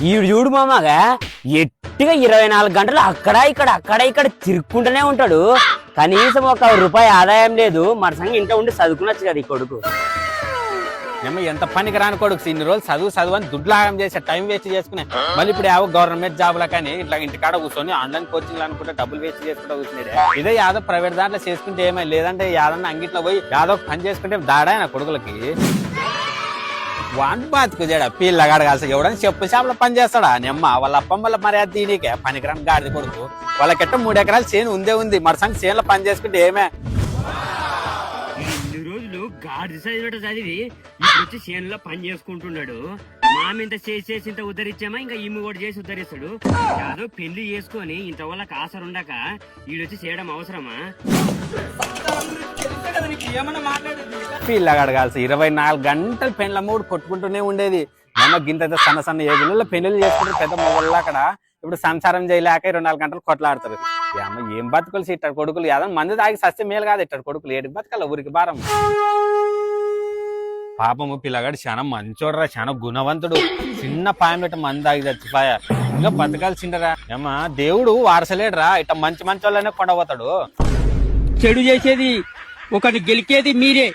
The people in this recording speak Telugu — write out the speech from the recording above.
ఈడు చూడు మామగా ఎట్టిగా 24 గంటలు అక్కడ ఇక్కడ తిరుక్కుంటూనే ఉంటాడు. కనీసం ₹1 ఆదాయం లేదు. మన సంగ ఇంట్లో ఉండి చదువుకునొచ్చు కదా ఈ కొడుకు. ఏమో ఎంత పనికి రాని కొడుకు ఇన్ని రోజులు చదువు అని దుడ్లాగం చేసే టైం వేస్ట్ చేసుకునే మళ్ళీ ఇప్పుడు ఏవో గవర్నమెంట్ జాబ్ల కానీ ఇట్లా ఇంటికాడ కూర్చొని ఆన్లైన్ కోచింగ్ అనుకుంటే డబ్బులు వేస్ట్ చేసుకుంటూ కూర్చున్నాడు. ఇదే యాదో ప్రైవేట్ దాంట్లో చేసుకుంటే ఏమై లేదంటే యాదన్నా అంగిట్లో పోయి యాదో పని చేసుకుంటే దాడాయన కొడుకులకి వాన్ బాతుకుదేడా పిల్లగాడు కాల్సి ఎవడని చెప్పు షాపులో పని చేస్తాడా నెమ్మ వాళ్ళ అప్పమ్మ వాళ్ళ మర్యాద దీనికే పనికిరాని గాడిది కొడుకు. వాళ్ళకెట్ట 3 ఎకరాలు చేను ఉంది మరసంగి చేనులో పని చేసుకుంటే ఏమే గాడి చదివినట్టు చదివి ఇప్పుడు వచ్చి చేనులో పని చేసుకుంటున్నాడు. మామింత చేసి ఇంత ఉద్ధరించామా ఇంకా ఈమె కూడా చేసి ఉద్ధరిస్తాడు. యాదో పెళ్లి చేసుకొని ఇంత వాళ్ళకి ఆసరు ఉండక వీడొచ్చి చేయడం అవసరమా? పిల్లగాడు కాల్సి 24 గంటలు పెండ్ల మూడు కొట్టుకుంటూనే ఉండేది. అమ్మ గింత సన్న ఏగులలో పెళ్లిళ్ళు చేసుకుంటే పెద్ద మొగళ్ళు అక్కడ ఇప్పుడు సంసారం చేయలేక 24 గంటలు కొట్లాడతారు. అమ్మ ఏం బతుకులు ఇట్టాడు కొడుకులు యాదో మంది తాగి సస్తే మేలు కాదు ఇట్టాడు కొడుకులు ఏడు బతకాల ఊరికి భారం. పాపము పిల్లగాడు చాలా మంచోడరా చాలా గుణవంతుడు. చిన్న పాయం పెట్ట మంది తాగి చచ్చిపోయా ఇంకా బతకాల్సిండరా. ఏమా దేవుడు వారసలేడురా ఇట్లా మంచి వాళ్ళనే కొండపోతాడు. చెడు చేసేది ఒకటి గెలికేది మీరే.